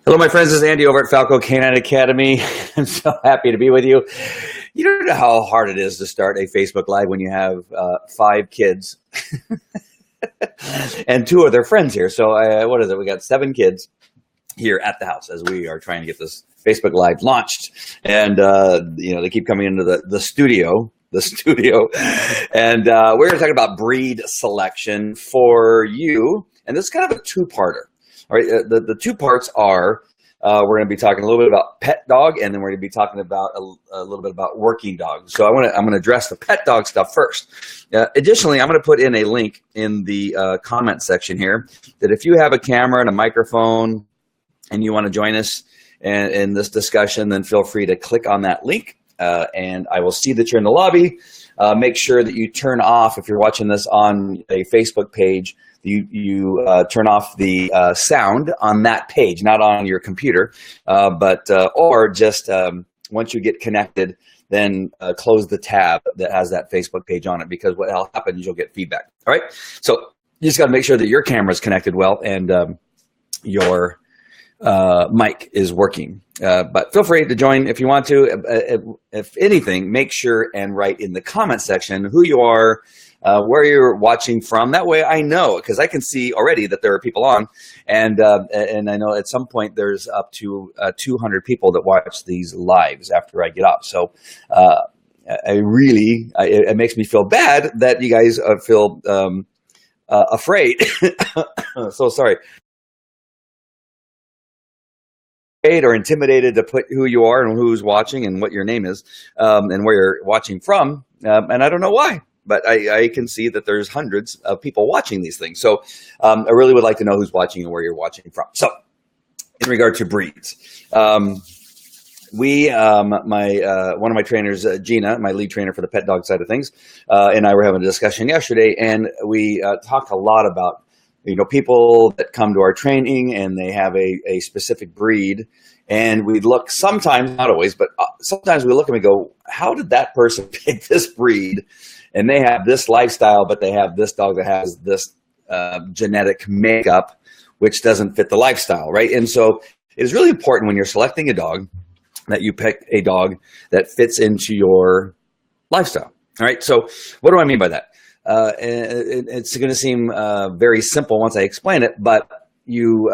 Hello, my friends. This is Andy over at Falco Canine Academy. I'm so happy to be with you. You don't know how hard it is to start a Facebook Live when you have 5 kids and 2 of their friends here. So what is it? We got 7 kids here at the house as we are trying to get this Facebook Live launched. And, they keep coming into the studio. And we're going to talk about breed selection for you. And this is kind of a 2-parter. All right, the 2 parts are we're going to be talking a little bit about pet dog, and then we're going to be talking about a little bit about working dogs. So I'm going to address the pet dog stuff first. Additionally, I'm going to put in a link in the comment section here that if you have a camera and a microphone and you want to join us in this discussion, then feel free to click on that link, and I will see that you're in the lobby. Make sure that you turn off, if you're watching this on a Facebook page, you turn off the sound on that page, not on your computer, or just once you get connected, then close the tab that has that Facebook page on it, because what will happen is you'll get feedback. All right, so you just got to make sure that your camera is connected well and your mic is working. But feel free to join if you want to. If anything, make sure and write in the comment section who you are, where you're watching from. That way I know, because I can see already that there are people on, and I know at some point there's up to 200 people that watch these lives after I get off. So it makes me feel bad that you guys feel afraid. So sorry. Or intimidated to put who you are and who's watching and what your name is, and where you're watching from. And I don't know why, but I can see that there's hundreds of people watching these things. So I really would like to know who's watching and where you're watching from. So in regard to breeds, one of my trainers, Gina, my lead trainer for the pet dog side of things, and I were having a discussion yesterday, and we talked a lot about people that come to our training and they have a specific breed, and we look sometimes, not always, but sometimes we look and we go, how did that person pick this breed? And they have this lifestyle, but they have this dog that has this genetic makeup, which doesn't fit the lifestyle, right? And so it is really important when you're selecting a dog that you pick a dog that fits into your lifestyle. All right. So what do I mean by that? It's going to seem very simple once I explain it, but you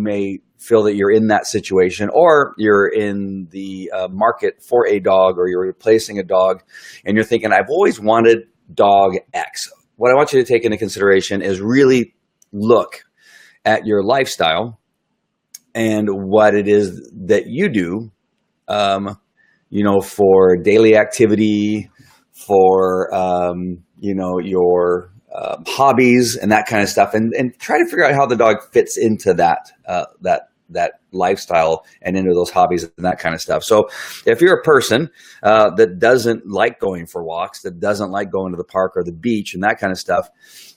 may feel that you're in that situation, or you're in the market for a dog, or you're replacing a dog, and you're thinking, I've always wanted dog X. What I want you to take into consideration is really look at your lifestyle and what it is that you do, for daily activity, for your hobbies and that kind of stuff, and try to figure out how the dog fits into that lifestyle and into those hobbies and that kind of stuff. So if you're a person that doesn't like going for walks, that doesn't like going to the park or the beach and that kind of stuff,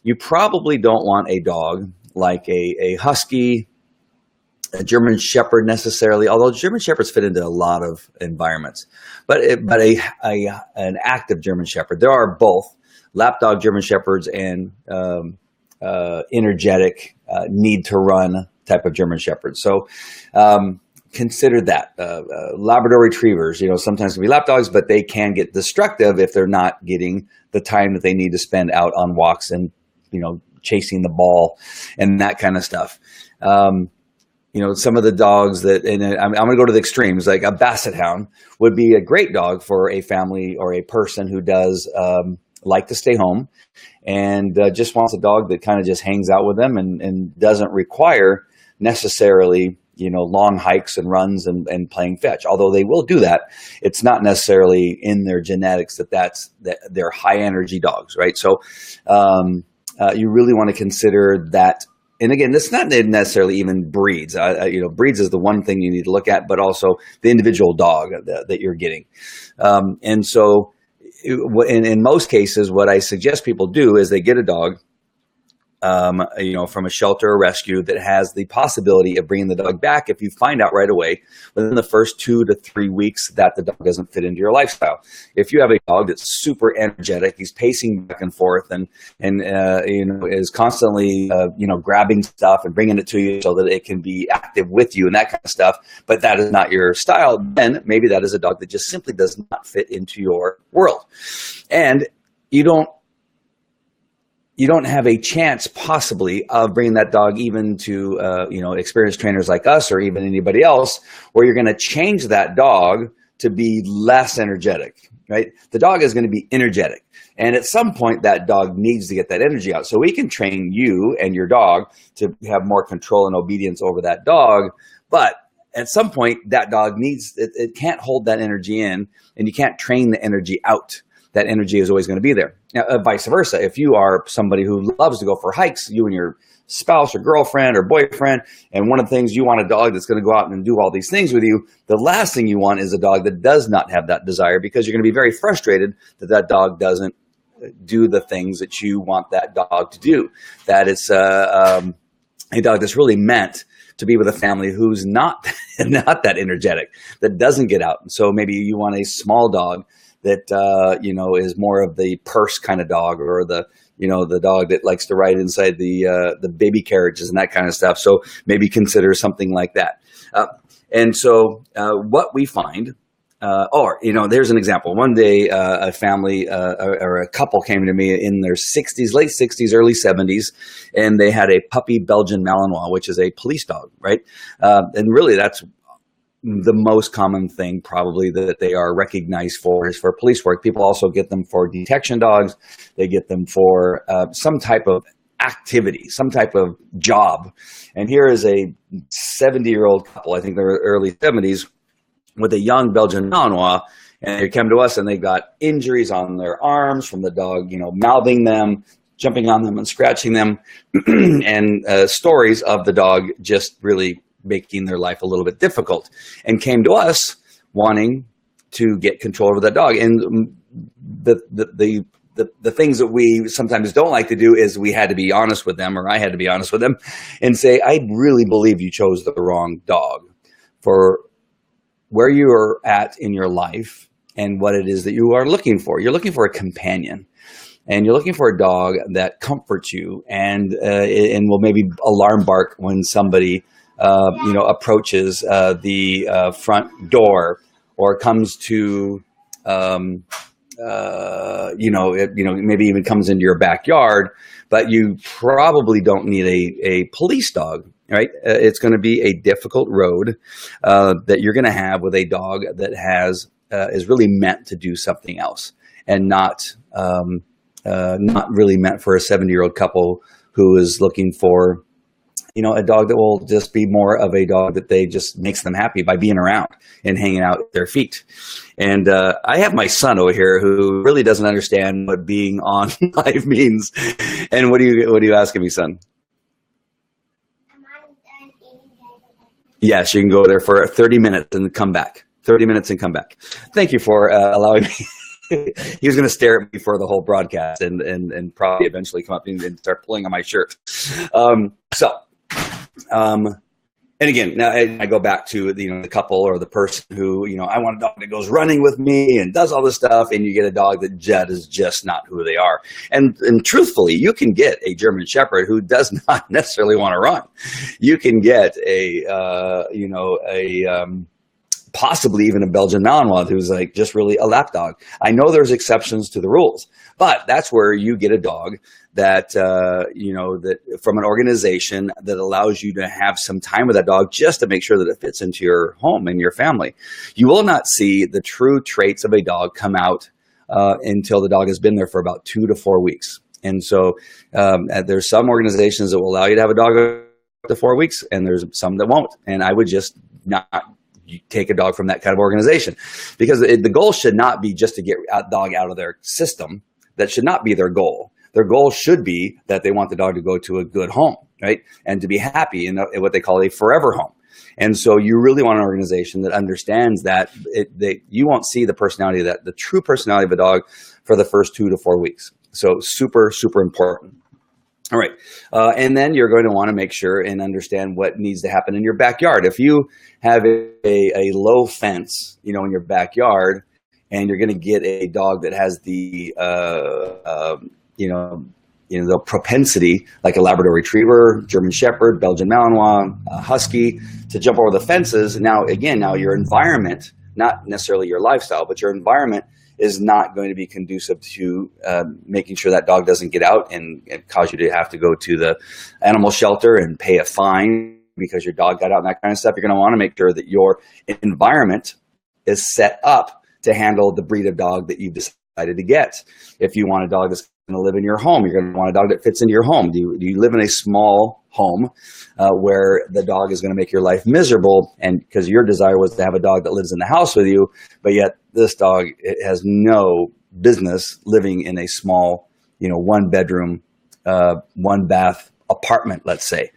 you probably don't want a dog like a husky, a German Shepherd necessarily, although German Shepherds fit into a lot of environments, but an active German Shepherd. There are both lapdog German Shepherds and energetic, need to run type of German Shepherds. So consider that. Labrador Retrievers, sometimes can be lapdogs, but they can get destructive if they're not getting the time that they need to spend out on walks and, chasing the ball and that kind of stuff. Some of the dogs that, and I'm going to go to the extremes, like a Basset Hound would be a great dog for a family or a person who does like to stay home and just wants a dog that kind of just hangs out with them and doesn't require necessarily, long hikes and runs and playing fetch. Although they will do that, it's not necessarily in their genetics that they're high energy dogs, right? So you really want to consider that. And again, it's not necessarily even breeds. Breeds is the one thing you need to look at, but also the individual dog that you're getting. And so in most cases, what I suggest people do is they get a dog from a shelter or rescue that has the possibility of bringing the dog back if you find out right away within the first 2 to 3 weeks that the dog doesn't fit into your lifestyle. If you have a dog that's super energetic, he's pacing back and forth and is constantly grabbing stuff and bringing it to you so that it can be active with you and that kind of stuff, but that is not your style, then maybe that is a dog that just simply does not fit into your world. And you don't have a chance possibly of bringing that dog even to, experienced trainers like us or even anybody else, where you're going to change that dog to be less energetic, right? The dog is going to be energetic. And at some point that dog needs to get that energy out. So we can train you and your dog to have more control and obedience over that dog. But at some point that dog it can't hold that energy in, and you can't train the energy out. That energy is always going to be there. Now, vice versa. If you are somebody who loves to go for hikes, you and your spouse or girlfriend or boyfriend, and one of the things you want a dog that's going to go out and do all these things with you, the last thing you want is a dog that does not have that desire, because you're going to be very frustrated that dog doesn't do the things that you want that dog to do. That it's a dog that's really meant to be with a family who's not that energetic, that doesn't get out. And so maybe you want a small dog that is more of the purse kind of dog, or the dog that likes to ride inside the baby carriages and that kind of stuff. So maybe consider something like that. And so what we find, there's an example. One day a family or a couple came to me in their 60s, late 60s, early 70s, and they had a puppy Belgian Malinois, which is a police dog, right? And really that's the most common thing probably that they are recognized for is for police work. People also get them for detection dogs. They get them for some type of activity, some type of job. And here is a 70-year-old couple, I think they're early 70s, with a young Belgian Malinois. And they came to us and they got injuries on their arms from the dog, mouthing them, jumping on them and scratching them, and stories of the dog just really making their life a little bit difficult, and came to us wanting to get control over that dog. And the things that we sometimes don't like to do is we had to be honest with them, or I had to be honest with them and say, I really believe you chose the wrong dog for where you are at in your life and what it is that you are looking for. You're looking for a companion. And you're looking for a dog that comforts you and will maybe alarm bark when somebody approaches the front door, or comes to, maybe even comes into your backyard. But you probably don't need a police dog, right? It's going to be a difficult road that you're going to have with a dog that is really meant to do something else, and not really meant for a 70-year-old couple who is looking for a dog that will just be more of a dog that they just makes them happy by being around and hanging out at their feet. And I have my son over here who really doesn't understand what being on live means. And what are you asking me, son? Yes, you can go there for 30 minutes and come back. 30 minutes and come back. Thank you for allowing me. He was going to stare at me for the whole broadcast and probably eventually come up and start pulling on my shirt. And again, now I go back to the couple or the person who, I want a dog that goes running with me and does all this stuff, and you get a dog that is just not who they are. And truthfully, you can get a German Shepherd who does not necessarily want to run. You can get possibly even a Belgian Malinois who's like just really a lap dog. I know there's exceptions to the rules, but that's where you get a dog that, that from an organization that allows you to have some time with that dog just to make sure that it fits into your home and your family. You will not see the true traits of a dog come out until the dog has been there for about 2 to 4 weeks. And so there's some organizations that will allow you to have a dog up to 4 weeks, and there's some that won't. And I would just not take a dog from that kind of organization, because the goal should not be just to get a dog out of their system. That should not be their goal. Their goal should be that they want the dog to go to a good home, right? And to be happy in what they call a forever home. And so you really want an organization that understands that you won't see the true personality of a dog for the first 2 to 4 weeks. So super, super important. All right. And then you're going to want to make sure and understand what needs to happen in your backyard. If you have a low fence, in your backyard, and you're going to get a dog that has the, the propensity, like a Labrador Retriever, German Shepherd, Belgian Malinois, Husky, to jump over the fences. Now your environment, not necessarily your lifestyle, but your environment is not going to be conducive to making sure that dog doesn't get out and cause you to have to go to the animal shelter and pay a fine because your dog got out and that kind of stuff. You're going to want to make sure that your environment is set up to handle the breed of dog that you've decided to get. If you want a dog that's going to live in your home, you're going to want a dog that fits into your home. Do you live in a small home where the dog is going to make your life miserable, and because your desire was to have a dog that lives in the house with you, but yet this dog, it has no business living in a small, one bedroom, one bath apartment, let's say.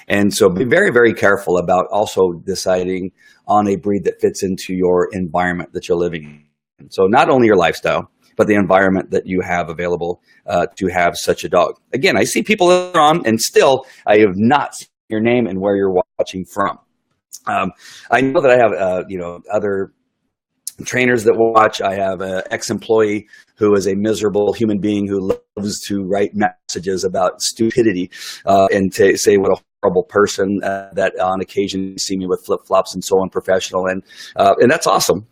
And so be very, very careful about also deciding on a breed that fits into your environment that you're living in. So not only your lifestyle, but the environment that you have available to have such a dog. Again, I see people on, and still I have not seen your name and where you're watching from. I know that I have, other trainers that watch. I have an ex-employee who is a miserable human being who loves to write messages about stupidity and to say what a horrible person that on occasion you see me with flip-flops and so unprofessional, and that's awesome.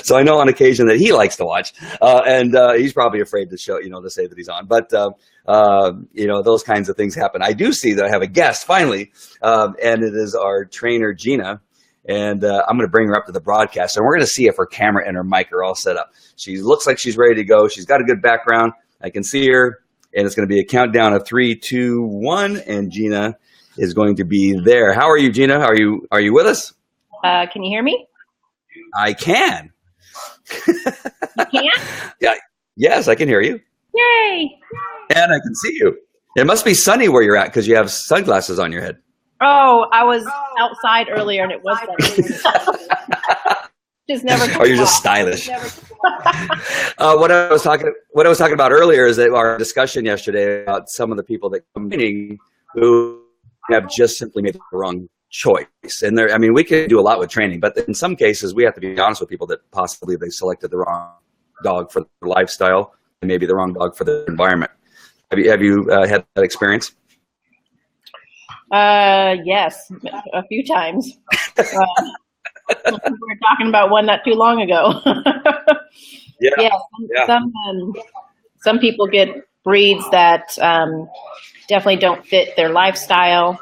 So I know on occasion that he likes to watch, and he's probably afraid to show, to say that he's on, but those kinds of things happen. I do see that I have a guest finally, and it is our trainer Gina. And I'm going to bring her up to the broadcast, and we're going to see if her camera and her mic are all set up. She looks like she's ready to go. She's got a good background. I can see her, and it's going to be a countdown of 3, 2, 1, and Gina is going to be there. How are you, Gina? Are you with us? Can you hear me? I can. You can? Yeah. Yes, I can hear you. Yay! And I can see you. It must be sunny where you're at because you have sunglasses on your head. Oh, I was outside earlier and it was sunny. Just never. Oh, you're just stylish. What I was talking about earlier is that our discussion yesterday about some of the people that come in who have just simply made the wrong choice. And we can do a lot with training, but in some cases we have to be honest with people that possibly they selected the wrong dog for their lifestyle and maybe the wrong dog for the environment. Have you had that experience? Yes, a few times. We were talking about one not too long ago. Yeah. Some people get breeds that definitely don't fit their lifestyle.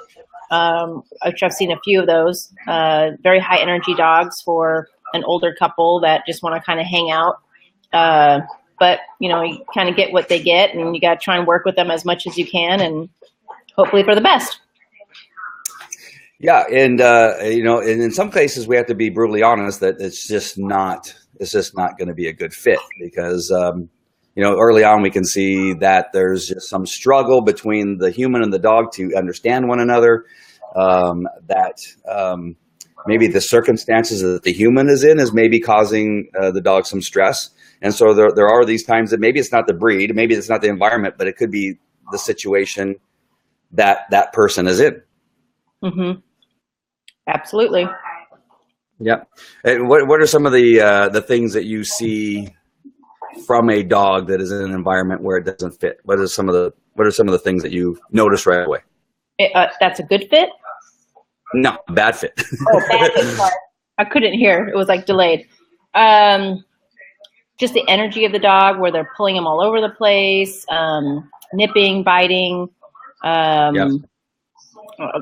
I've seen a few of those. Very high energy dogs for an older couple that just want to kind of hang out. But you kind of get what they get, and you got to try and work with them as much as you can, and hopefully for the best. Yeah, and and in some cases we have to be brutally honest that it's just not going to be a good fit because early on we can see that there's just some struggle between the human and the dog to understand one another. Maybe the circumstances that the human is in is maybe causing the dog some stress, and so there are these times that maybe it's not the breed, maybe it's not the environment, but it could be the situation that person is in. Mm-hmm. Absolutely. Yeah. And what are some of the things that you see from a dog that is in an environment where it doesn't fit? What are some of the things that you notice right away? That's a good fit? No, bad fit. Oh, bad fit. Sorry. I couldn't hear. It was like delayed. Just the energy of the dog, where they're pulling them all over the place, nipping, biting. Yep.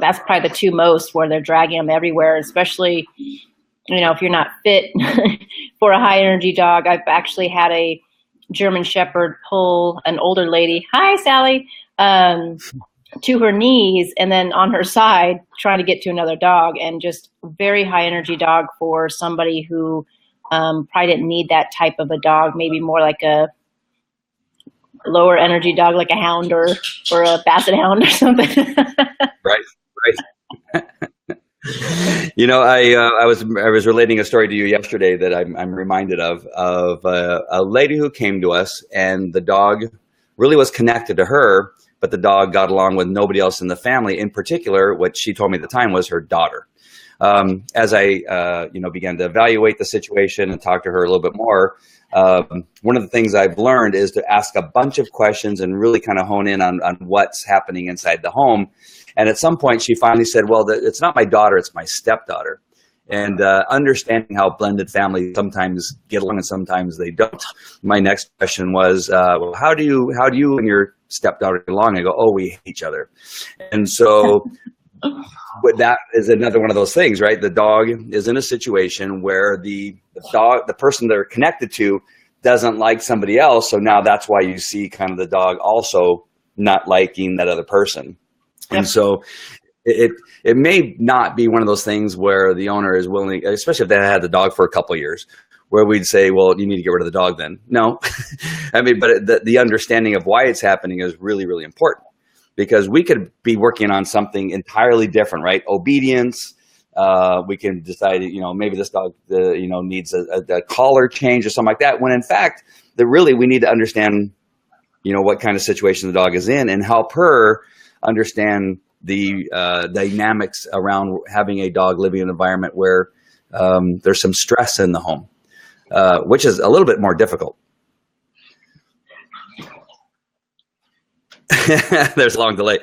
That's probably the two most, where they're dragging them everywhere, especially, if you're not fit for a high energy dog. I've actually had a German Shepherd pull an older lady, hi Sally, to her knees and then on her side trying to get to another dog, and just very high energy dog for somebody who probably didn't need that type of a dog, maybe more like a lower energy dog, like a hound or a basset hound or something. Right. I was relating a story to you yesterday that I'm reminded of a lady who came to us, and the dog really was connected to her but the dog got along with nobody else in the family. In particular, what she told me at the time was her daughter. As I, began to evaluate the situation and talk to her a little bit more, one of the things I've learned is to ask a bunch of questions and really kind of hone in on what's happening inside the home. And at some point, she finally said, well, it's not my daughter, it's my stepdaughter. And understanding how blended families sometimes get along and sometimes they don't. My next question was, well, how do you and your stepdaughter get along? I go, oh, we hate each other. And so but that is another one of those things, right? The dog is in a situation where the person they're connected to doesn't like somebody else. So now that's why you see kind of the dog also not liking that other person. Yep. And so it may not be one of those things where the owner is willing, especially if they had the dog for a couple of years, where we'd say, well, you need to get rid of the dog then. No, I mean, but the understanding of why it's happening is really, really important, because we could be working on something entirely different, right? Obedience. We can decide, maybe this dog, needs a collar change or something like that. When in fact, we need to understand, what kind of situation the dog is in and help her understand the dynamics around having a dog living in an environment where there's some stress in the home, which is a little bit more difficult. There's a long delay.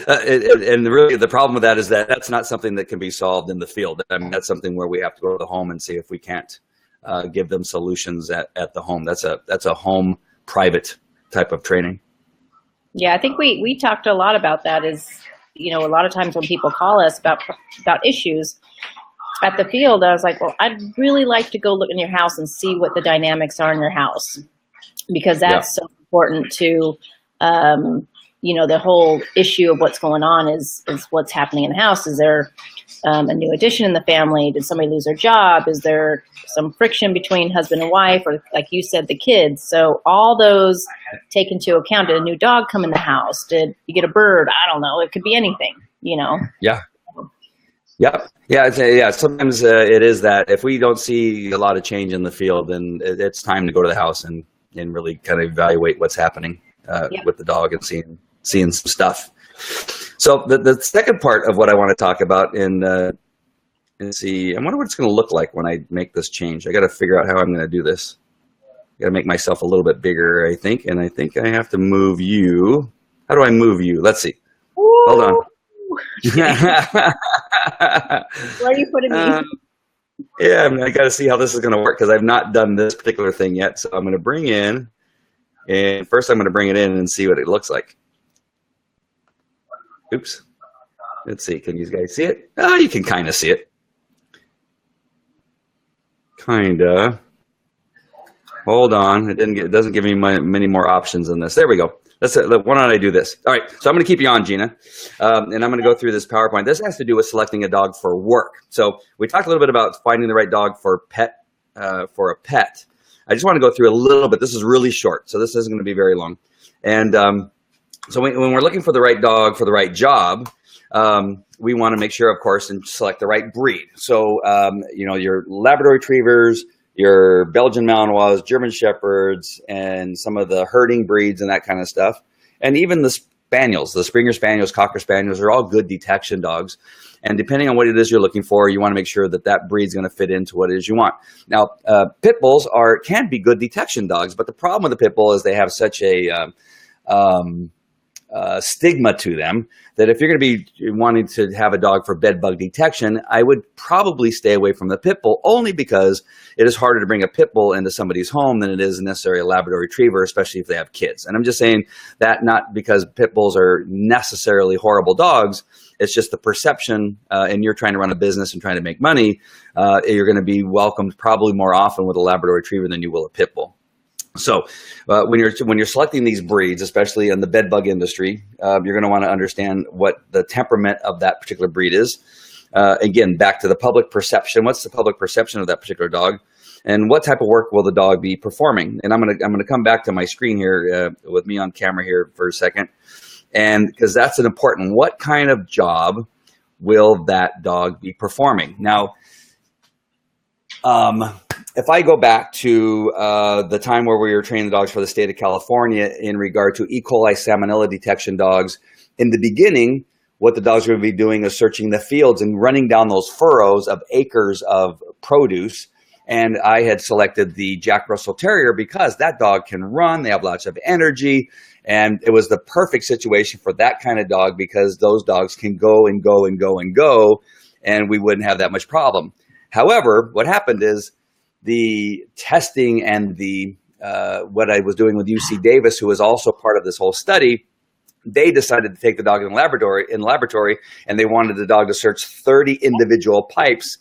And really the problem with that is that that's not something that can be solved in the field. I mean, that's something where we have to go to the home and see if we can't give them solutions at the home. That's a home private type of training. Yeah, I think we talked a lot about that. Is a lot of times when people call us about issues at the field, I was like, well, I'd really like to go look in your house and see what the dynamics are in your house, because that's so important to the whole issue of what's going on is what's happening in the house. Is there a new addition in the family? Did somebody lose their job? Is there some friction between husband and wife, or like you said, the kids? So all those take into account. Did a new dog come in the house? Did you get a bird? I don't know. It could be anything, Yeah. Yep. Yeah. Sometimes it is that if we don't see a lot of change in the field, then it's time to go to the house and really kind of evaluate what's happening with the dog and seeing some stuff. So the second part of what I want to talk about and see, I wonder what it's going to look like when I make this change. I got to figure out how I'm going to do this. I got to make myself a little bit bigger, I think. And I think I have to move you. How do I move you? Let's see. Ooh. Hold on. Where are you putting me? Yeah, I got to see how this is going to work, because I've not done this particular thing yet. So I'm going to bring in, and first I'm going to bring it in and see what it looks like. Oops. Let's see. Can you guys see it? Oh, you can kind of see it. Kinda. Hold on. It doesn't give me many more options than this. There we go. Why don't I do this? All right. So I'm going to keep you on, Gina, and I'm going to go through this PowerPoint. This has to do with selecting a dog for work. So we talked a little bit about finding the right dog for a pet. I just want to go through a little bit. This is really short, so this isn't going to be very long. And so when we're looking for the right dog for the right job, we want to make sure, of course, and select the right breed. So, your Labrador Retrievers, your Belgian Malinois, German Shepherds, and some of the herding breeds and that kind of stuff. And even the Spaniels, the Springer Spaniels, Cocker Spaniels are all good detection dogs. And depending on what it is you're looking for, you want to make sure that breed's going to fit into what it is you want. Now, pit bulls can be good detection dogs, but the problem with the pit bull is they have such a stigma to them that if you're going to be wanting to have a dog for bed bug detection, I would probably stay away from the pit bull, only because it is harder to bring a pit bull into somebody's home than it is necessarily a Labrador Retriever, especially if they have kids. And I'm just saying that not because pit bulls are necessarily horrible dogs. It's just the perception, and you're trying to run a business and trying to make money. You're going to be welcomed probably more often with a Labrador Retriever than you will a pit bull. So when you're selecting these breeds, especially in the bed bug industry, you're going to want to understand what the temperament of that particular breed is. Again, back to the public perception. What's the public perception of that particular dog, and what type of work will the dog be performing? And I'm gonna come back to my screen here with me on camera here for a second, and because that's an important. What kind of job will that dog be performing? Now, if I go back to the time where we were training the dogs for the state of California in regard to E. coli salmonella detection dogs, in the beginning, what the dogs were going to be doing is searching the fields and running down those furrows of acres of produce. And I had selected the Jack Russell Terrier because that dog can run, they have lots of energy, and it was the perfect situation for that kind of dog because those dogs can go and go and go and go, and we wouldn't have that much problem. However, what happened is the testing and the what I was doing with UC Davis, who was also part of this whole study, they decided to take the dog in the laboratory, and they wanted the dog to search 30 individual pipes,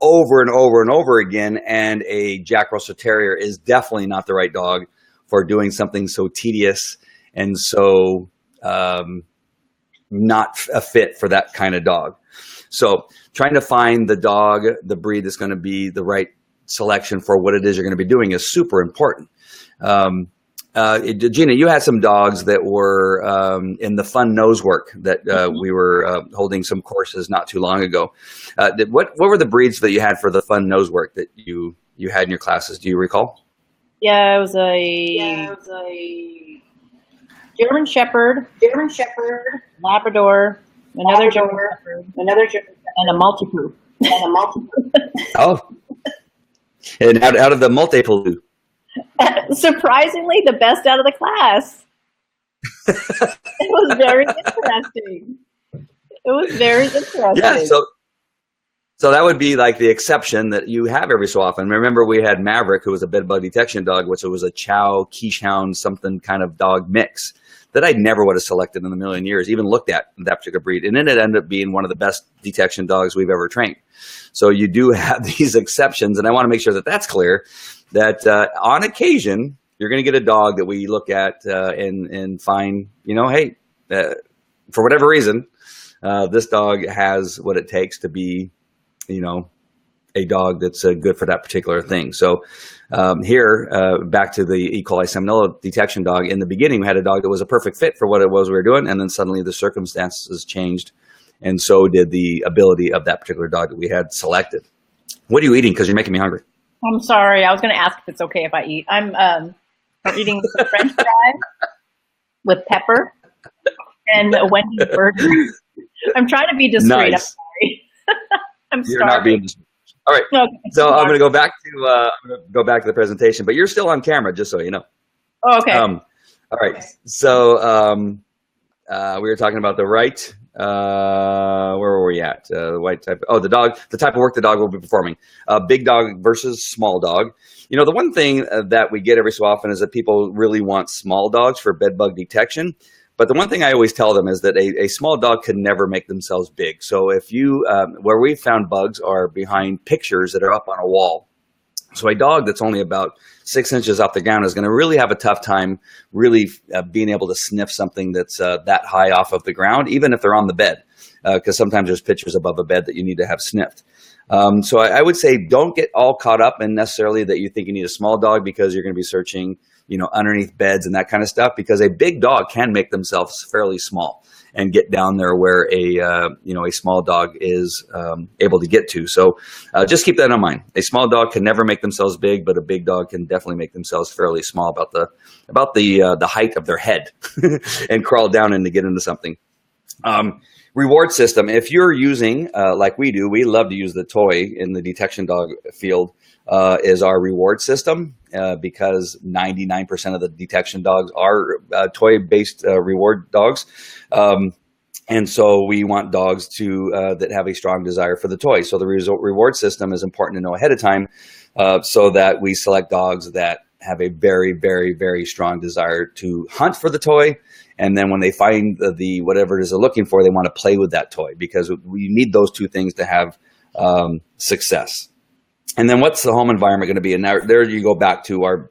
over and over and over again. And a Jack Russell Terrier is definitely not the right dog for doing something so tedious and so not a fit for that kind of dog. So trying to find the breed that's going to be the right selection for what it is you're going to be doing is super important. Gina, you had some dogs that were in the fun nose work that we were holding some courses not too long ago. What were the breeds that you had for the fun nose work that you had in your classes? Do you recall? Yeah, it was a German Shepherd, Labrador, another German Shepherd, and a Maltipoo. Oh, and out of the Maltipoo. Surprisingly, the best out of the class. It was very interesting. Yeah, so that would be like the exception that you have every so often. Remember, we had Maverick, who was a bed bug detection dog, which was a Chow, Keeshond, something kind of dog mix that I never would have selected in a million years, even looked at that particular breed. And then it ended up being one of the best detection dogs we've ever trained. So you do have these exceptions, and I want to make sure that that's clear, that on occasion, you're going to get a dog that we look at and find, hey, for whatever reason, this dog has what it takes to be, a dog that's good for that particular thing. So here, back to the E. coli salmonella detection dog, in the beginning, we had a dog that was a perfect fit for what it was we were doing, and then suddenly the circumstances changed, and so did the ability of that particular dog that we had selected. What are you eating? Because you're making me hungry. I'm sorry. I was going to ask if it's okay if I eat. I'm eating a French fry with pepper and a Wendy's burger. I'm trying to be discreet. Nice. I'm sorry. I'm You're not being discreet. All right. Okay. So I'm going to go back to the presentation, but you're still on camera, just so you know. Oh, okay. All right. So we were talking about the right. Where were we at? The white type. Oh, the type of work the dog will be performing. Big dog versus small dog. The one thing that we get every so often is that people really want small dogs for bed bug detection. But the one thing I always tell them is that a small dog could never make themselves big. So if you, where we found bugs are behind pictures that are up on a wall. So a dog that's only about 6 inches off the ground is going to really have a tough time really being able to sniff something that's that high off of the ground, even if they're on the bed, because sometimes there's pictures above a bed that you need to have sniffed. So I would say don't get all caught up in necessarily that you think you need a small dog because you're going to be searching, underneath beds and that kind of stuff, because a big dog can make themselves fairly small and get down there where a small dog is able to get to. So just keep that in mind. A small dog can never make themselves big, but a big dog can definitely make themselves fairly small, about the height of their head, and crawl down and to get into something. Reward system. If you're using, like we do, we love to use the toy in the detection dog field, is our reward system, because 99% of the detection dogs are toy-based reward dogs. And so we want dogs to that have a strong desire for the toy. So the reward system is important to know ahead of time, so that we select dogs that have a very, very, very strong desire to hunt for the toy. And then when they find the whatever it is they're looking for, they want to play with that toy, because we need those two things to have success. And then what's the home environment going to be? And now, there you go back to our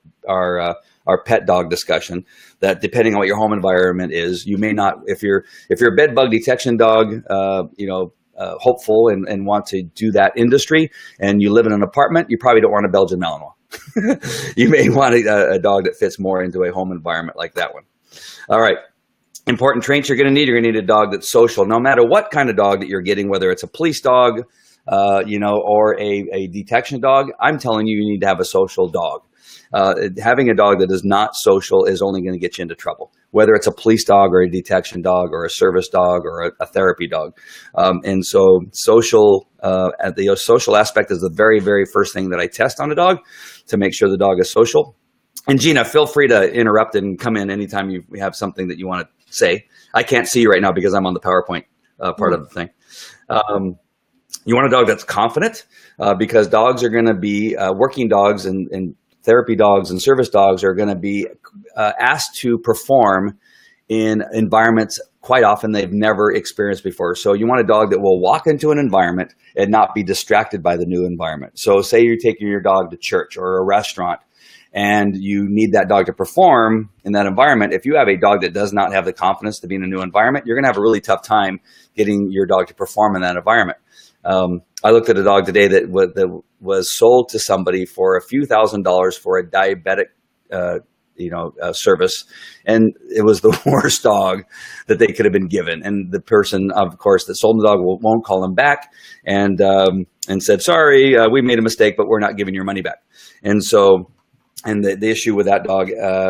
pet dog discussion, that depending on what your home environment is, you may not, if you're a bed bug detection dog, hopeful and want to do that industry, and you live in an apartment, you probably don't want a Belgian Malinois. You may want a dog that fits more into a home environment like that one. All right. Important traits you're going to need. You're going to need a dog that's social, no matter what kind of dog that you're getting, whether it's a police dog, or a detection dog, I'm telling you, you need to have a social dog. Having a dog that is not social is only going to get you into trouble, whether it's a police dog or a detection dog or a service dog or a therapy dog. And so the social aspect is the very, very first thing that I test on a dog to make sure the dog is social. And Gina, feel free to interrupt and come in anytime you have something that you want to say. I can't see you right now because I'm on the PowerPoint part of the thing. You want a dog that's confident because dogs are going to be working dogs and therapy dogs and service dogs are going to be asked to perform in environments quite often they've never experienced before. So you want a dog that will walk into an environment and not be distracted by the new environment. So say you're taking your dog to church or a restaurant and you need that dog to perform in that environment. If you have a dog that does not have the confidence to be in a new environment, you're going to have a really tough time getting your dog to perform in that environment. I looked at a dog today that was sold to somebody for a few $1,000s for a diabetic, service, and it was the worst dog that they could have been given. And the person, of course, that sold the dog won't call him back and said, "Sorry, we made a mistake, but we're not giving your money back." And so, and the issue with that dog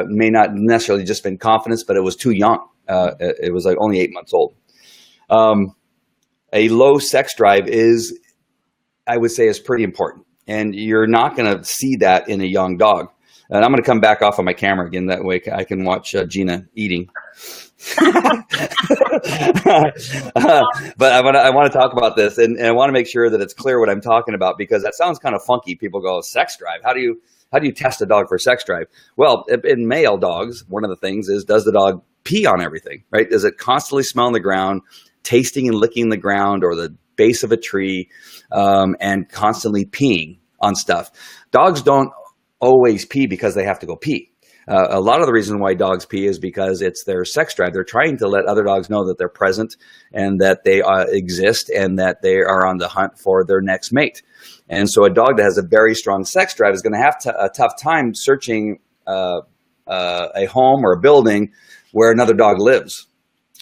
may not necessarily just been confidence, but it was too young. It was like only 8 months old. A low sex drive is, I would say, is pretty important. And you're not going to see that in a young dog. And I'm going to come back off of my camera again. That way I can watch Gina eating. But I want to talk about this. And I want to make sure that it's clear what I'm talking about, because that sounds kind of funky. People go, sex drive. How do you test a dog for sex drive? Well, in male dogs, one of the things is, does the dog pee on everything, right? Does it constantly smell on the ground, tasting and licking the ground or the base of a tree, and constantly peeing on stuff? Dogs don't always pee because they have to go pee. A lot of the reason why dogs pee is because it's their sex drive. They're trying to let other dogs know that they're present and that they exist and that they are on the hunt for their next mate. And so a dog that has a very strong sex drive is going to have a tough time searching a home or a building where another dog lives,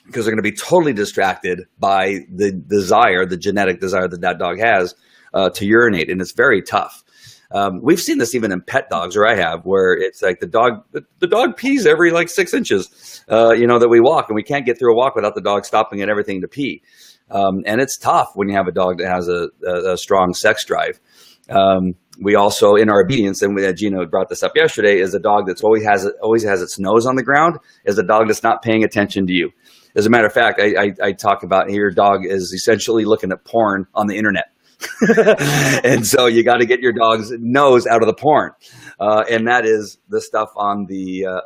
because they're going to be totally distracted by the desire, the genetic desire that dog has to urinate. And it's very tough. We've seen this even in pet dogs, or I have, where it's like the dog pees every 6 inches, that we walk, and we can't get through a walk without the dog stopping at everything to pee. And it's tough when you have a dog that has a strong sex drive. We also, in our obedience, and Gina brought this up yesterday, is a dog that's always has its nose on the ground, is a dog that's not paying attention to you. As a matter of fact, I talk about here, your dog is essentially looking at porn on the internet. And so you got to get your dog's nose out of the porn. And that is the stuff on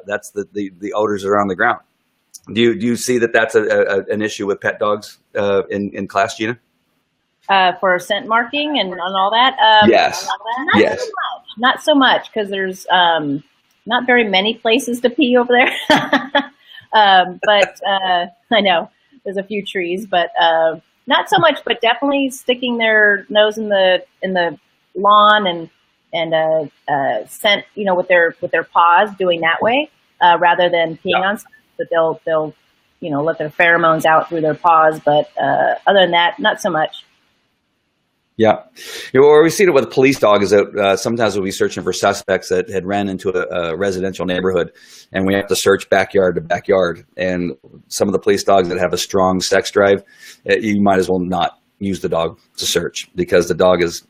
that's the odors that are on the ground. Do you see that that's an issue with pet dogs in class, Gina? For scent marking and all that? Yes. Yes. Not so much, because there's not very many places to pee over there. But I know there's a few trees, but not so much. But definitely sticking their nose in the lawn and scent, with their paws, doing that way rather than peeing on stuff. But they'll let their pheromones out through their paws. But other than that, not so much. Yeah. Or we see it with police dogs is that sometimes we'll be searching for suspects that had ran into a residential neighborhood, and we have to search backyard to backyard. And some of the police dogs that have a strong sex drive, you might as well not use the dog to search, because the dog is,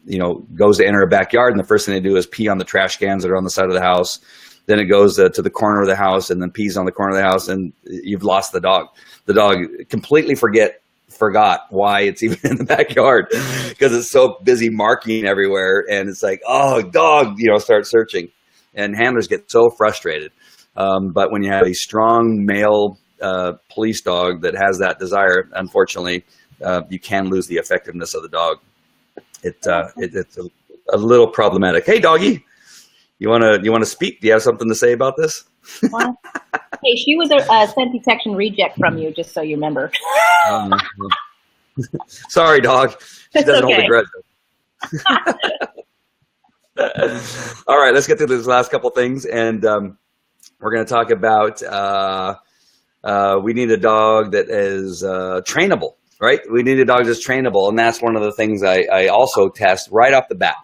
goes to enter a backyard, and the first thing they do is pee on the trash cans that are on the side of the house. Then it goes to the corner of the house and then pees on the corner of the house, and you've lost the dog. The dog completely forgot why it's even in the backyard, because it's so busy marking everywhere, and it's like, oh, dog, start searching, and handlers get so frustrated. But when you have a strong male police dog that has that desire, unfortunately, you can lose the effectiveness of the dog. It's a little problematic. Hey, doggy, you want to speak? Do you have something to say about this? Well, hey, she was a scent detection reject from you, just so you remember. Sorry, dog. She doesn't hold a grudge. All right, let's get through these last couple things, and we're going to talk about we need a dog that is trainable. right? We need a dog that's trainable, and that's one of the things I also test right off the bat.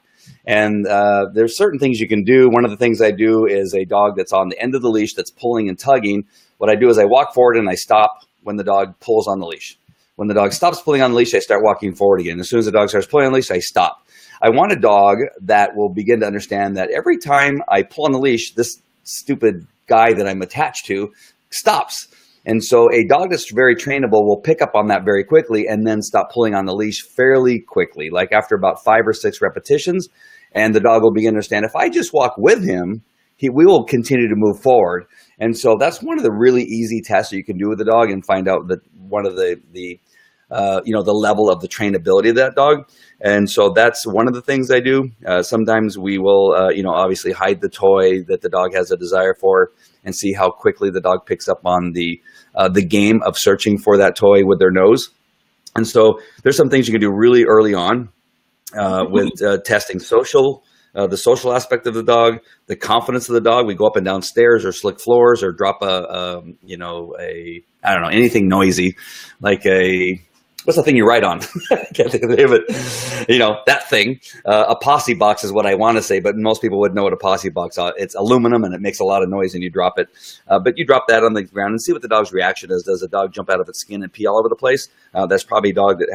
And there's certain things you can do. One of the things I do is a dog that's on the end of the leash that's pulling and tugging. What I do is I walk forward and I stop when the dog pulls on the leash. When the dog stops pulling on the leash, I start walking forward again. As soon as the dog starts pulling on the leash, I stop. I want a dog that will begin to understand that every time I pull on the leash, this stupid guy that I'm attached to stops. And so a dog that's very trainable will pick up on that very quickly and then stop pulling on the leash fairly quickly, like after about 5 or 6 repetitions. And the dog will begin to understand, if I just walk with him, we will continue to move forward. And so that's one of the really easy tests that you can do with the dog and find out that one of the level of the trainability of that dog. And so that's one of the things I do. Sometimes we will, obviously hide the toy that the dog has a desire for and see how quickly the dog picks up on the game of searching for that toy with their nose. And so there's some things you can do really early on with testing the social aspect of the dog, the confidence of the dog. We go up and down stairs or slick floors or drop anything noisy, like what's the thing you write on? I can't think of the name of it. That thing. A posse box is what I want to say, but most people would know what a posse box is. It's aluminum and it makes a lot of noise and you drop it. But you drop that on the ground and see what the dog's reaction is. Does the dog jump out of its skin and pee all over the place? That's probably a dog that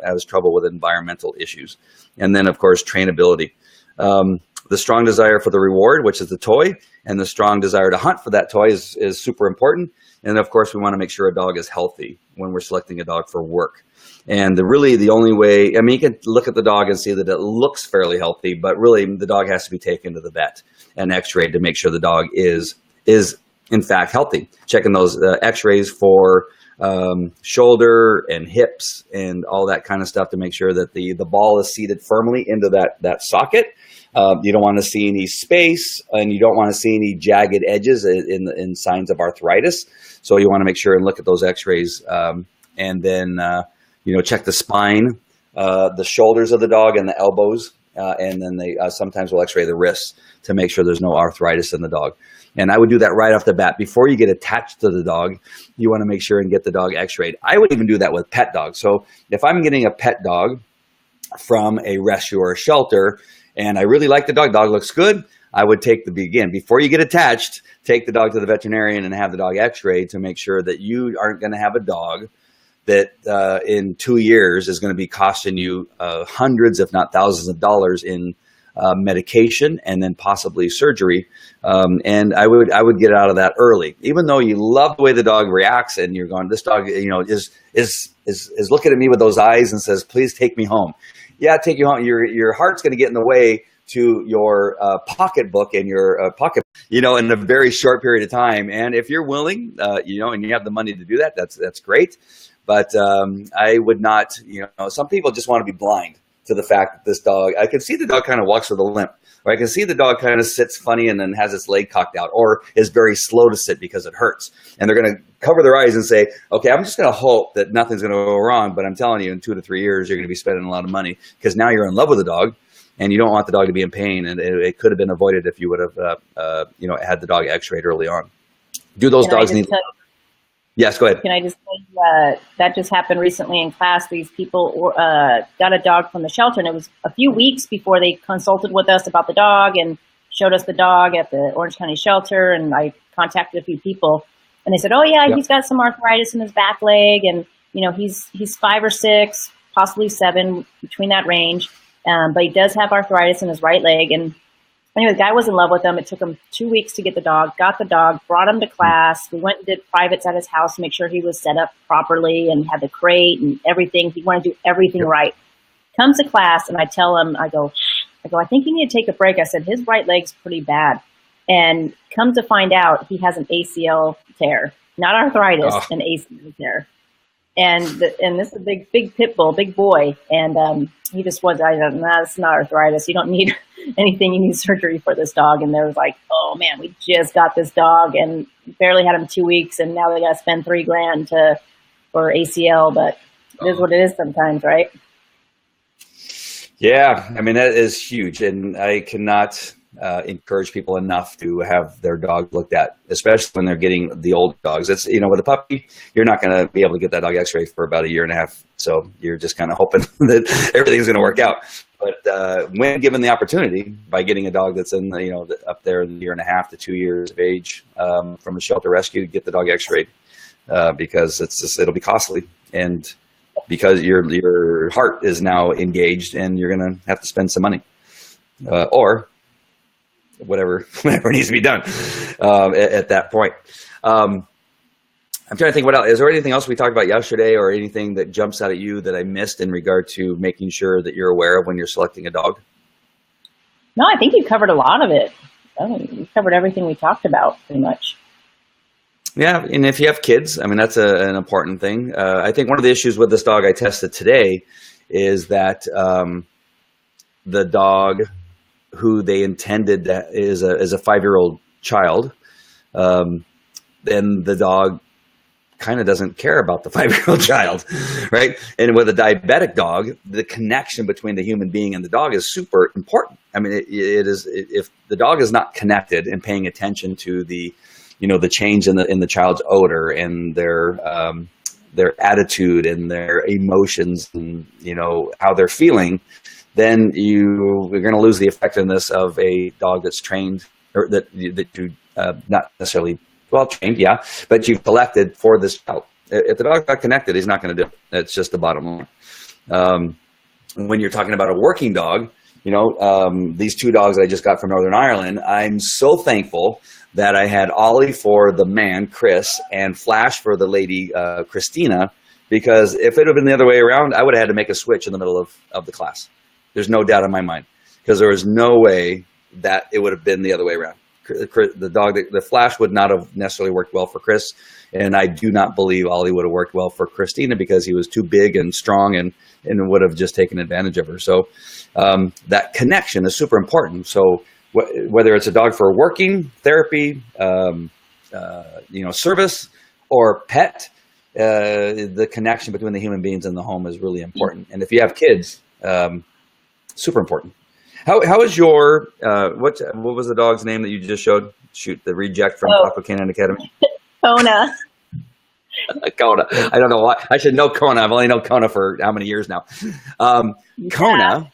has trouble with environmental issues. And then, of course, trainability. The strong desire for the reward, which is the toy, and the strong desire to hunt for that toy is super important. And of course, we want to make sure a dog is healthy when we're selecting a dog for work. And the only way, you can look at the dog and see that it looks fairly healthy, but really the dog has to be taken to the vet and x-rayed to make sure the dog is in fact healthy. Checking those x-rays for shoulder and hips and all that kind of stuff to make sure that the ball is seated firmly into that socket. You don't want to see any space, and you don't want to see any jagged edges in signs of arthritis. So you want to make sure and look at those x-rays, and then check the spine, the shoulders of the dog and the elbows, and then they sometimes will x-ray the wrists to make sure there's no arthritis in the dog. And I would do that right off the bat. Before you get attached to the dog, you want to make sure and get the dog x-rayed. I would even do that with pet dogs. So if I'm getting a pet dog from a rescue or a shelter, and I really like the dog looks good, I would before you get attached, take the dog to the veterinarian and have the dog x-rayed to make sure that you aren't going to have a dog that in 2 years is going to be costing you hundreds, if not thousands of dollars in medication and then possibly surgery. And I would get out of that early, even though you love the way the dog reacts and you're going, this dog, is looking at me with those eyes and says, please take me home. Yeah, take you home. Your heart's going to get in the way to your pocketbook and your pocket, in a very short period of time. And if you're willing, and you have the money to do that, that's great. But I would not, some people just want to be blind to the fact that this dog, I can see the dog kind of walks with a limp, or I can see the dog kind of sits funny and then has its leg cocked out, or is very slow to sit because it hurts. And they're going to cover their eyes and say, okay, I'm just going to hope that nothing's going to go wrong. But I'm telling you, in 2 to 3 years, you're going to be spending a lot of money because now you're in love with the dog and you don't want the dog to be in pain. And it could have been avoided if you would have, had the dog x-rayed early on. Do those dogs need... Yes, go ahead. Can I just say that just happened recently in class? These people got a dog from the shelter, and it was a few weeks before they consulted with us about the dog and showed us the dog at the Orange County shelter. And I contacted a few people, and they said, "Oh yeah, he's got some arthritis in his back leg, and he's 5 or 6, possibly 7, between that range, but he does have arthritis in his right leg." And anyway, the guy was in love with him. It took him 2 weeks to get the dog, got the dog, brought him to class. We went and did privates at his house to make sure he was set up properly and had the crate and everything. He wanted to do everything right. Comes to class, and I tell him, I go, I think you need to take a break. I said, his right leg's pretty bad. And come to find out, he has an ACL tear, not arthritis, an ACL tear. And this is a big pit bull, big boy. And he just was, it's not arthritis. You don't need anything. You need surgery for this dog. And they was like, oh man, we just got this dog and barely had him 2 weeks. And now they got to spend $3,000 for ACL, but it is what it is sometimes, right? Yeah. I mean, that is huge. And I cannot encourage people enough to have their dog looked at, especially when they're getting the old dogs. It's, with a puppy, you're not going to be able to get that dog x-ray for about 1.5 years So you're just kind of hoping that everything's going to work out. But when given the opportunity, by getting a dog that's in up there in a year and a half to 2 years of age from a shelter rescue, get the dog x-rayed because it'll be costly, and because your heart is now engaged and you're going to have to spend some money or whatever needs to be done at that point. I'm trying to think what else. Is there anything else we talked about yesterday or anything that jumps out at you that I missed in regard to making sure that you're aware of when you're selecting a dog? No, I think you covered a lot of it. You covered everything we talked about pretty much. Yeah, and if you have kids, I mean, that's an important thing. I think one of the issues with this dog I tested today is that the dog who they intended is a 5-year-old child, then the dog kind of doesn't care about the 5-year-old child, right? And with a diabetic dog, the connection between the human being and the dog is super important. I mean, if the dog is not connected and paying attention to the change in the child's odor and their attitude and their emotions and how they're feeling, then we're going to lose the effectiveness of a dog that's trained, or that you not necessarily well trained, yeah, but you've collected for this child. If the dog's not connected, he's not going to do it. That's just the bottom line. When you're talking about a working dog, these 2 dogs I just got from Northern Ireland, I'm so thankful that I had Ollie for the man, Chris, and Flash for the lady, Christina, because if it had been the other way around, I would have had to make a switch in the middle of the class. There's no doubt in my mind, because there was no way that it would have been the other way around. The dog, the Flash would not have necessarily worked well for Chris, and I do not believe Ollie would have worked well for Christina because he was too big and strong and would have just taken advantage of her. So that connection is super important. So whether it's a dog for working, therapy, service, or pet, the connection between the human beings and the home is really important. And if you have kids, super important. How is your what was the dog's name that you just showed? Shoot, the reject from Taco Canine Academy. Kona. Kona. I don't know why. I should know Kona. I've only known Kona for how many years now. Kona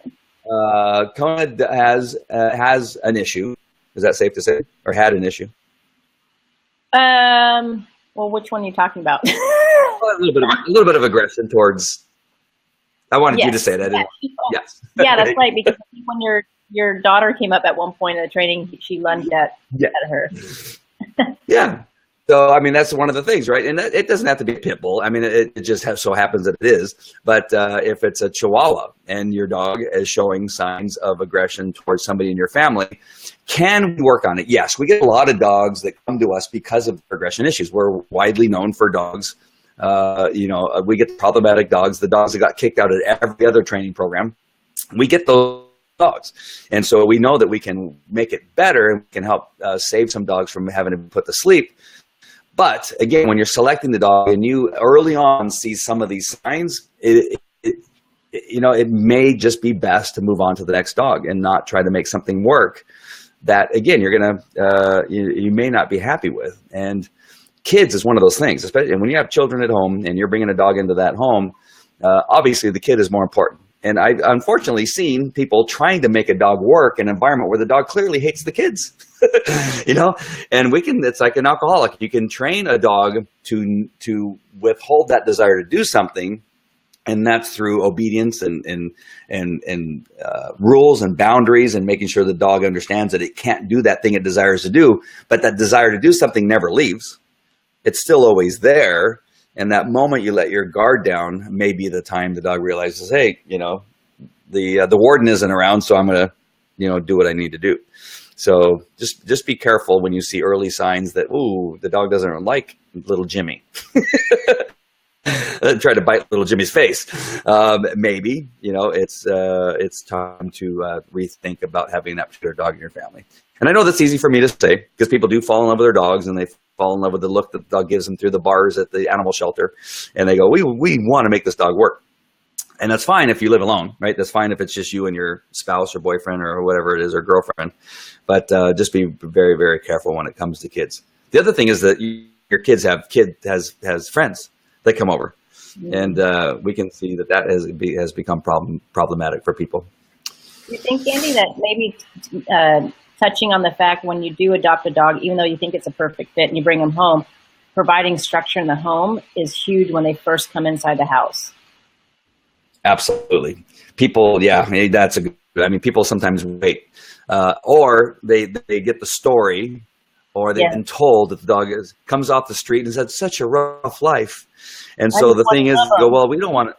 has an issue. Is that safe to say? Or had an issue? Well, which one are you talking about? a little bit of aggression towards. I wanted you to say that. Yes. Yeah, that's right. Because when your daughter came up at one point in the training, she lunged at her. Yeah. So, I mean, that's one of the things, right? And it doesn't have to be a pit bull. I mean, it just so happens that it is. But if it's a Chihuahua and your dog is showing signs of aggression towards somebody in your family, can we work on it? Yes. We get a lot of dogs that come to us because of aggression issues. We're widely known for dogs. We get the problematic dogs, the dogs that got kicked out at every other training program. We get those dogs. And so we know that we can make it better and we can help save some dogs from having to be put to sleep. But again, when you're selecting the dog and you early on see some of these signs, it may just be best to move on to the next dog and not try to make something work that, again, you're going to, you may not be happy with. And kids is one of those things, especially when you have children at home and you're bringing a dog into that home, obviously the kid is more important. And I've unfortunately seen people trying to make a dog work in an environment where the dog clearly hates the kids, and it's like an alcoholic. You can train a dog to withhold that desire to do something. And that's through obedience and rules and boundaries and making sure the dog understands that it can't do that thing it desires to do, but that desire to do something never leaves. It's still always there. And that moment you let your guard down may be the time the dog realizes, hey, the warden isn't around, so I'm going to, do what I need to do. So just be careful when you see early signs that, the dog doesn't like little Jimmy. Try to bite little Jimmy's face. Maybe, it's time to rethink about having that particular dog in your family. And I know that's easy for me to say because people do fall in love with their dogs and they fall in love with the look that the dog gives them through the bars at the animal shelter. And they go, we want to make this dog work. And that's fine if you live alone, right? That's fine if it's just you and your spouse or boyfriend or whatever it is, or girlfriend. But just be very, very careful when it comes to kids. The other thing is that your kids has friends that come over. And we can see that has become problematic for people. Do you think, Andy, that maybe touching on the fact when you do adopt a dog, even though you think it's a perfect fit and you bring them home, providing structure in the home is huge when they first come inside the house? Absolutely. People, people sometimes wait, or they get the story, or they've been told that the dog comes off the street and has had such a rough life. And so the thing is, well, we don't want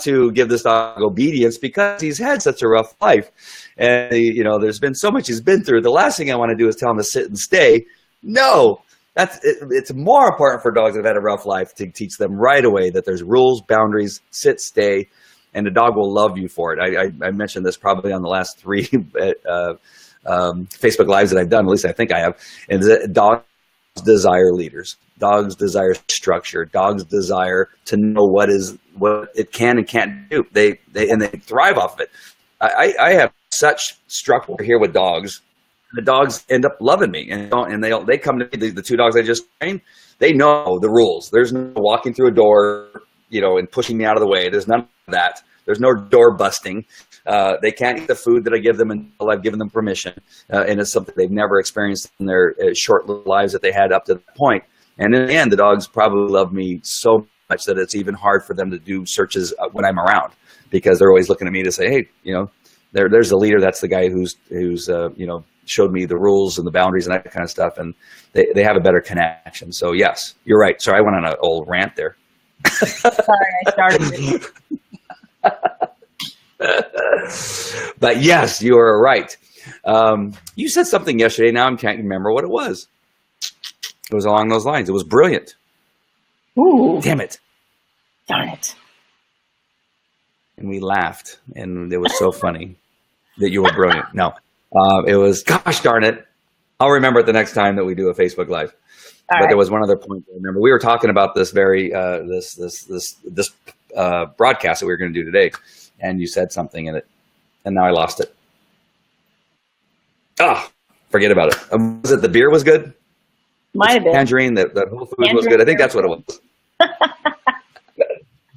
to give this dog obedience because he's had such a rough life. And, there's been so much he's been through. The last thing I want to do is tell him to sit and stay. No, it's more important for dogs that have had a rough life to teach them right away that there's rules, boundaries, sit, stay, and the dog will love you for it. I mentioned this probably on the last 3 Facebook Lives that I've done, at least I think I have. And dogs desire leaders. Dogs desire structure. Dogs desire to know what it can and can't do. They thrive off of it. I have such structure here with dogs. The dogs end up loving me, and they come to me. The 2 dogs I just trained, they know the rules. There's no walking through a door, and pushing me out of the way. There's none of that. There's no door busting. They can't eat the food that I give them until I've given them permission, and it's something they've never experienced in their short little lives that they had up to that point. And in the end, the dogs probably love me so much that it's even hard for them to do searches when I'm around, because they're always looking at me to say, hey, there's the leader. That's the guy who's showed me the rules and the boundaries and that kind of stuff, and they have a better connection. So yes, you're right. Sorry, I went on an old rant there. Sorry, I started. But yes, you are right. You said something yesterday. Now I can't remember what it was. It was along those lines. It was brilliant. Ooh. Damn it. Darn it. And we laughed, and it was so funny that you were brilliant. No, it was, gosh darn it. I'll remember it the next time that we do a Facebook Live. But there was one other point I remember. We were talking about this this broadcast that we were going to do today, and you said something in it, and now I lost it. Forget about it. Was it the beer was good? Might have been. Tangerine, that Whole Foods was good. I think that's what it was.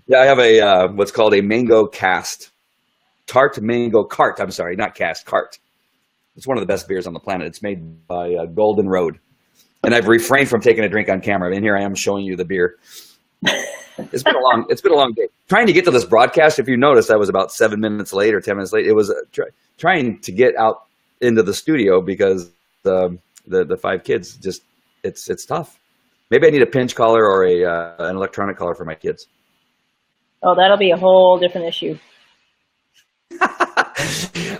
Yeah, I have a what's called a mango cast. Tart mango cart. I'm sorry, not cast, cart. It's one of the best beers on the planet. It's made by Golden Road. And I've refrained from taking a drink on camera. And here I am showing you the beer. It's been a long day. Trying to get to this broadcast, if you notice, I was about 7 minutes late or 10 minutes late. It was trying to get out into the studio because the 5 kids just, it's tough. Maybe I need a pinch collar or an electronic collar for my kids. Oh, that'll be a whole different issue.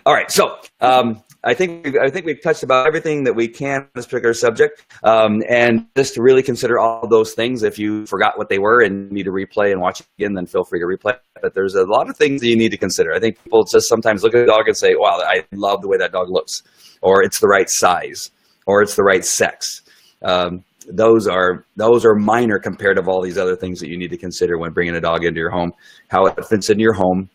All right, so I think we've touched about everything that we can on this particular subject, and just to really consider all those things. If you forgot what they were and need to replay and watch it again, then feel free to replay. But there's a lot of things that you need to consider. I think people just sometimes look at a dog and say, "Wow, I love the way that dog looks," or "It's the right size," or "It's the right sex." Those are minor compared to all these other things that you need to consider when bringing a dog into your home. How it fits into your home,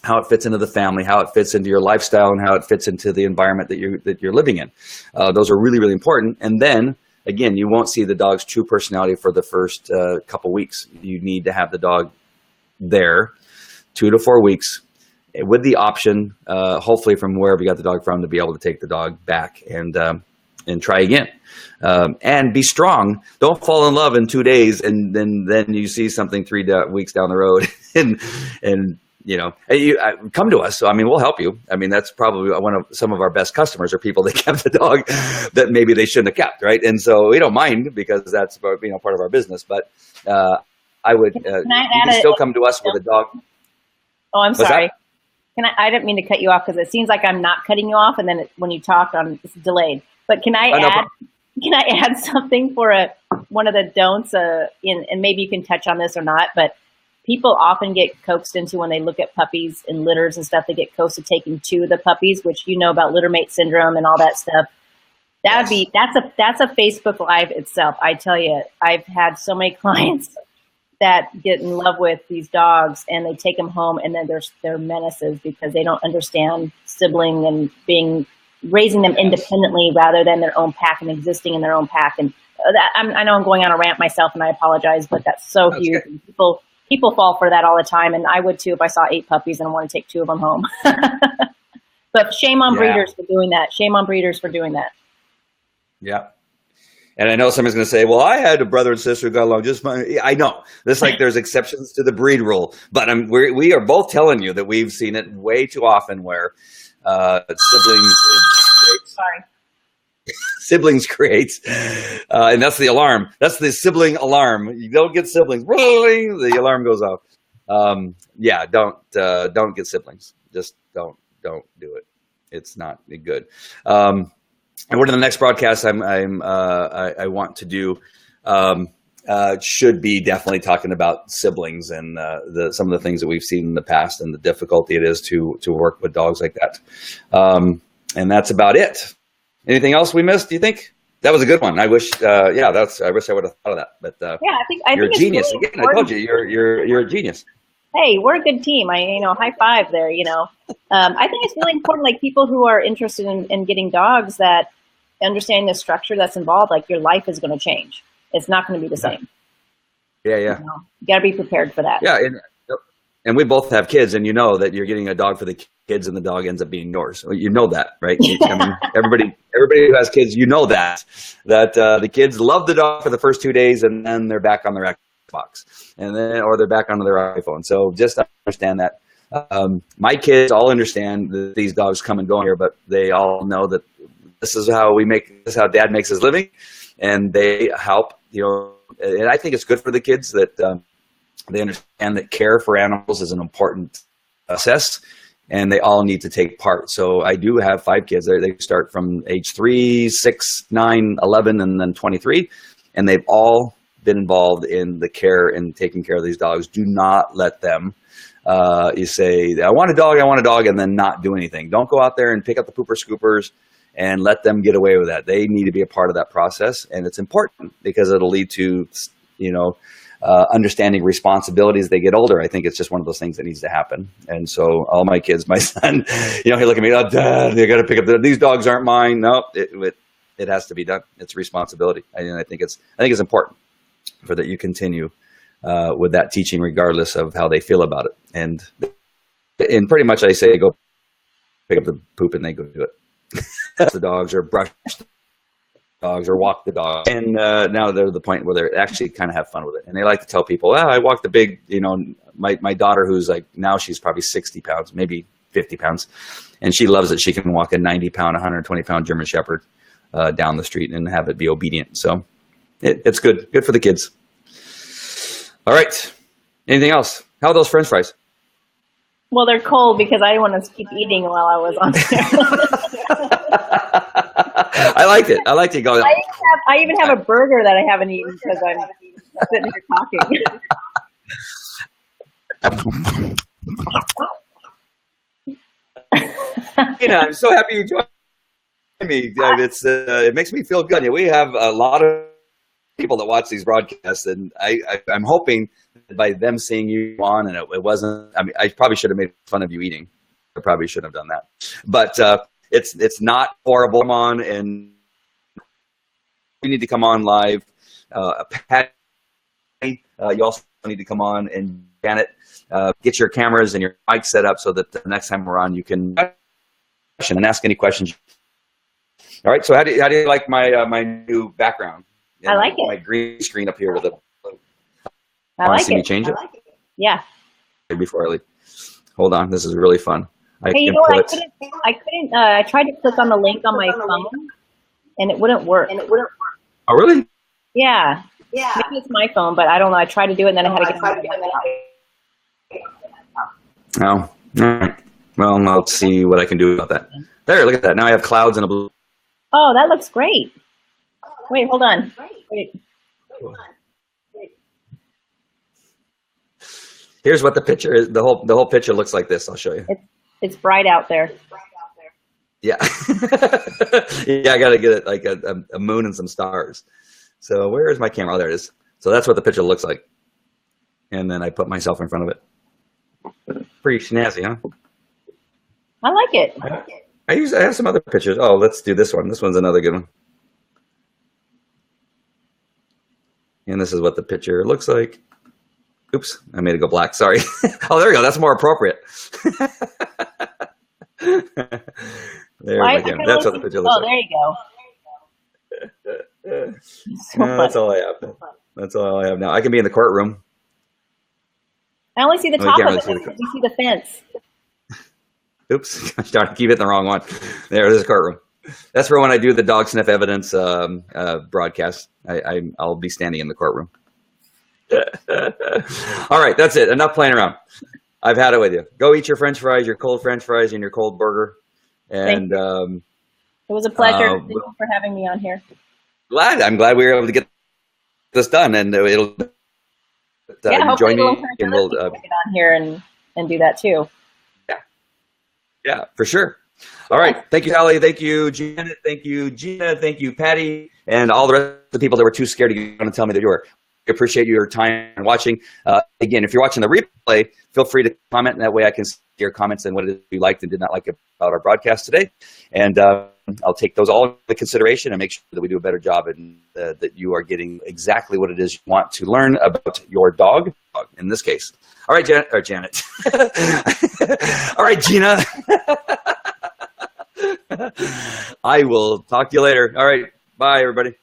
how it fits into the family, how it fits into your lifestyle, and how it fits into the environment that you're living in. Those are really, really important. And then again, you won't see the dog's true personality for the first couple weeks. You need to have the dog there 2 to 4 weeks with the option, hopefully from wherever you got the dog from, to be able to take the dog back and try again. And be strong. Don't fall in love in 2 days and then you see something 3 weeks down the road and you come to us. So, I mean, we'll help you. I mean, that's probably some of our best customers are people that kept the dog that maybe they shouldn't have kept, right? And so we don't mind because that's part of our business. But I would you can still come to us with a dog. Oh, I'm sorry. I didn't mean to cut you off because it seems like I'm not cutting you off, and then when you talk, it's delayed. But can I add something for one of the don'ts? And maybe you can touch on this or not, but people often get coaxed into when they look at puppies and litters and stuff. They get coaxed to taking 2 of the puppies, which you know about littermate syndrome and all that stuff. That's a Facebook Live itself. I tell you, I've had so many clients that get in love with these dogs and they take them home, and then they're menaces because they don't understand sibling and raising them independently rather than their own pack and existing in their own pack. And I know I'm going on a rant myself, and I apologize, but that's so huge. Okay. People fall for that all the time, and I would too if I saw 8 puppies and want to take 2 of them home. But shame on breeders for doing that. Shame on breeders for doing that. Yeah. And I know somebody's going to say, well, I had a brother and sister who got along just fine. I know. This like there's exceptions to the breed rule. But we are both telling you that we've seen it way too often where siblings create, and that's the alarm. That's the sibling alarm. You don't get siblings. The alarm goes off. Don't get siblings. Just don't do it. It's not good. And one of the next broadcasts I want to do should be definitely talking about siblings and some of the things that we've seen in the past and the difficulty it is to work with dogs like that. And that's about it. Anything else we missed? Do you think that was a good one? I wish, I wish I would have thought of that. But I you're a genius. Really again, I told you, you're a genius. Hey, we're a good team. High five there. I think it's really important, like people who are interested in getting dogs, that understanding the structure that's involved, like your life is going to change. It's not going to be the same. Yeah. You got to be prepared for that. Yeah. And we both have kids, and you know that you're getting a dog for the kids and the dog ends up being yours. You know that, right? I mean, everybody who has kids, that the kids love the dog for the first 2 days and then they're back on their Xbox or they're back onto their iPhone. So just understand that. My kids all understand that these dogs come and go here, but they all know that this is how Dad makes his living, and they help. And I think it's good for the kids that they understand that care for animals is an important process, and they all need to take part. So I do have 5 kids. They start from age 3, 6, 9, 11, and then 23, and they've all been involved in the care and taking care of these dogs. Do not let them. You say, I want a dog, and then not do anything. Don't go out there and pick up the pooper scoopers and let them get away with that. They need to be a part of that process, and it's important because it'll lead to, understanding responsibilities as they get older. I think it's just one of those things that needs to happen. And so all my kids, my son, he look at me, oh, Dad, they got to pick up these dogs aren't mine. No, it has to be done. It's responsibility. And I think it's important for that you continue with that teaching regardless of how they feel about it. And pretty much I say, go pick up the poop and they go do it. The dogs, or brush the dogs, or walk the dog. And now they're at the point where they actually kind of have fun with it. And they like to tell people, I walked the big, my daughter, who's like, now she's probably 60 pounds, maybe 50 pounds. And she loves it. She can walk a 90-pound, 120-pound German Shepherd down the street and have it be obedient. So it's good for the kids. All right. Anything else? How are those French fries? Well, they're cold because I didn't want to keep eating while I was on there. I liked it. Going. I even have a burger that I haven't eaten because I'm sitting here talking. I'm so happy you joined me. It makes me feel good. We have a lot of people that watch these broadcasts, and I'm hoping that by them seeing you on, and it wasn't. I mean, I probably should have made fun of you eating. I probably shouldn't have done that, but it's not horrible. Come on, and you need to come on live. Pat, you also need to come on, and Janet, get your cameras and your mic set up so that the next time we're on, you can question and ask any questions. All right. So how do you like my new background? I like it. My green screen up here with it. I like it. See me change it? Yeah. Before I leave. Hold on. This is really fun. Hey, you know what? I couldn't. I tried to click on the link on my phone, and it wouldn't work. Oh, really? Yeah. Yeah. Maybe it's my phone, but I don't know. I tried to do it, and then I had to get my Oh. All right. Well, I'll see what I can do about that. There, look at that. Now I have clouds and a blue. Oh, that looks great. Wait, hold on. Wait. Here's what the picture is. The whole picture looks like this. I'll show you. It's bright out there. Yeah. Yeah, I got to get it like a moon and some stars. So where is my camera? Oh, there it is. So that's what the picture looks like. And then I put myself in front of it. Pretty snazzy, huh? I like it. I have some other pictures. Oh, let's do this one. This one's another good one. And this is what the picture looks like. Oops, I made it go black. Sorry. Oh, there we go. That's more appropriate. There we go. That's what the picture looks like. Oh, there you go. No, that's all I have. That's all I have now. I can be in the courtroom. I only see the top of really it. You see the fence. Oops, I started to keep it in the wrong one. There's the courtroom. That's for when I do the dog sniff evidence broadcast. I'll be standing in the courtroom. All right, that's it. Enough playing around. I've had it with you. Go eat your French fries, your cold French fries, and your cold burger. And it was a pleasure. Thank you for having me on here. I'm glad we were able to get this done, and it'll join me. And we'll get on here and do that too. Yeah, for sure. All right. Thank you, Hallie. Thank you, Janet. Thank you, Gina. Thank you, Patty, and all the rest of the people that were too scared to get on and tell me that you were. I appreciate your time and watching. Again, if you're watching the replay, feel free to comment, and that way I can see your comments and what it is you liked and did not like about our broadcast today. And I'll take those all into consideration and make sure that we do a better job and that you are getting exactly what it is you want to learn about your dog, in this case. All right, Janet. All right, Gina. I will talk to you later. All right. Bye, everybody.